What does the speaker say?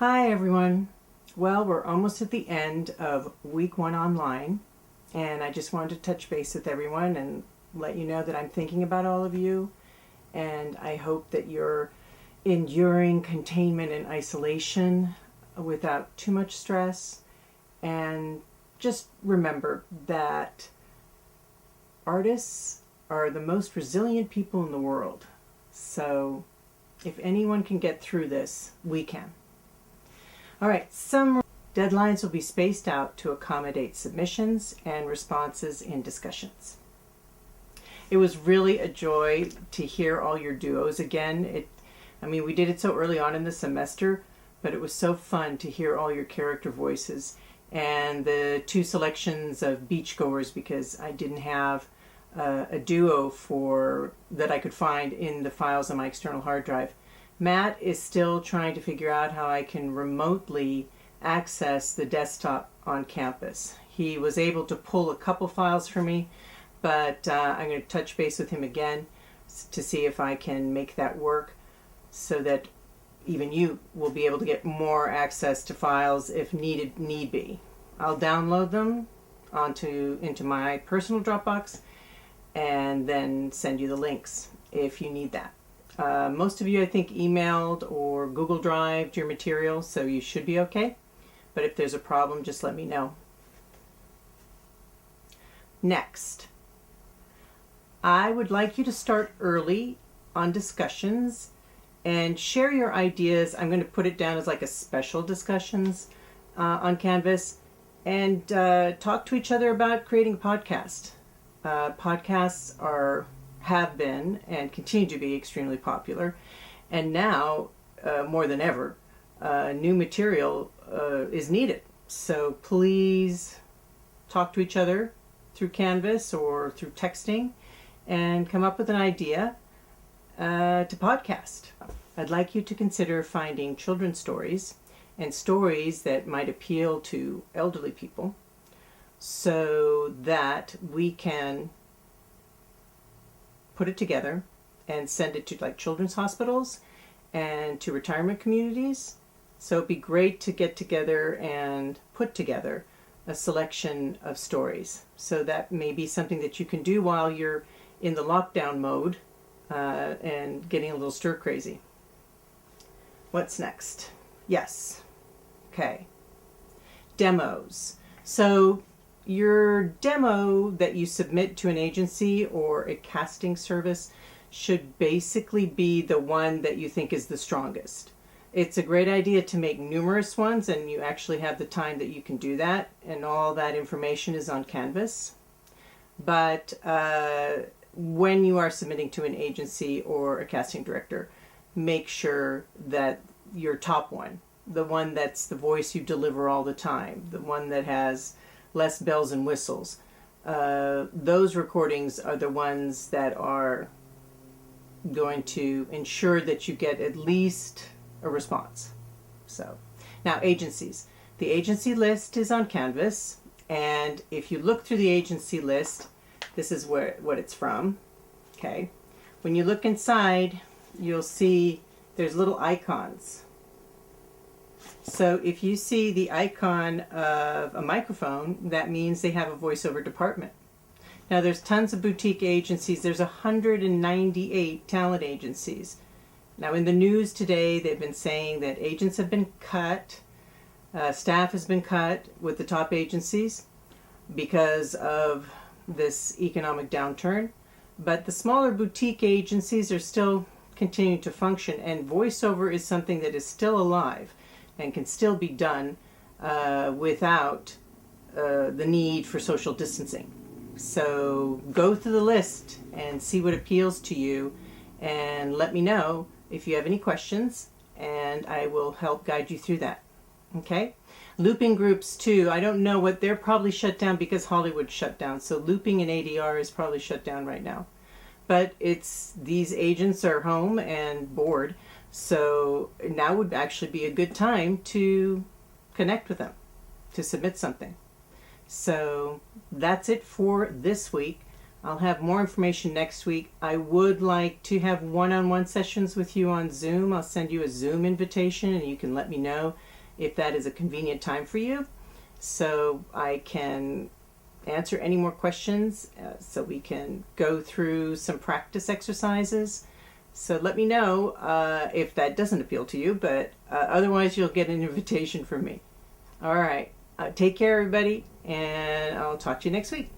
Hi everyone. Well, we're almost at the end of week 1 online, and I just wanted to touch base with everyone and let you know that I'm thinking about all of you, and I hope that you're enduring containment and isolation without too much stress. And just remember that artists are the most resilient people in the world. So if anyone can get through this, we can. All right, some deadlines will be spaced out to accommodate submissions and responses in discussions. It was really a joy to hear all your duos again. We did it so early on in the semester, but it was so fun to hear all your character voices and the 2 selections of beachgoers, because I didn't have a duo that I could find in the files on my external hard drive. Matt is still trying to figure out how I can remotely access the desktop on campus. He was able to pull a couple files for me, but I'm going to touch base with him again to see if I can make that work so that even you will be able to get more access to files if need be. I'll download them into my personal Dropbox and then send you the links if you need that. Most of you, I think, emailed or Google Drived your material, so you should be okay. But if there's a problem, just let me know. Next, I would like you to start early on discussions and share your ideas. I'm going to put it down as like a special discussions on Canvas, and talk to each other about creating a podcast. Podcasts have been and continue to be extremely popular, and now more than ever new material is needed. So please talk to each other through Canvas or through texting and come up with an idea to podcast. I'd like you to consider finding children's stories and stories that might appeal to elderly people so that we can put it together and send it to like children's hospitals and to retirement communities. So it'd be great to get together and put together a selection of stories. So that may be something that you can do while you're in the lockdown mode and getting a little stir crazy. What's next? Yes. Okay. Demos. So your demo that you submit to an agency or a casting service should basically be the one that you think is the strongest. It's a great idea to make numerous ones, and you actually have the time that you can do that, and all that information is on Canvas. But when you are submitting to an agency or a casting director, make sure that your top one, the one that's the voice you deliver all the time, the one that has less bells and whistles, those recordings are the ones that are going to ensure that you get at least a response. So now, agencies. The agency list is on Canvas, and if you look through the agency list, this is what it's from. Okay, when you look inside, you'll see there's little icons. So if you see the icon of a microphone, that means they have a voiceover department. Now there's tons of boutique agencies. There's 198 talent agencies. Now in the news today, they've been saying that agents have been cut, staff has been cut with the top agencies because of this economic downturn. But the smaller boutique agencies are still continuing to function, and voiceover is something that is still alive and can still be done without the need for social distancing. So go through the list and see what appeals to you, and let me know if you have any questions, and I will help guide you through that. Okay? Looping groups too. I don't know what, they're probably shut down because Hollywood shut down. So looping and ADR is probably shut down right now. But these agents are home and bored. So now would actually be a good time to connect with them, to submit something. So that's it for this week. I'll have more information next week. I would like to have one-on-one sessions with you on Zoom. I'll send you a Zoom invitation and you can let me know if that is a convenient time for you, so I can answer any more questions, so we can go through some practice exercises. So let me know if that doesn't appeal to you, but otherwise you'll get an invitation from me. All right. Take care, everybody, and I'll talk to you next week.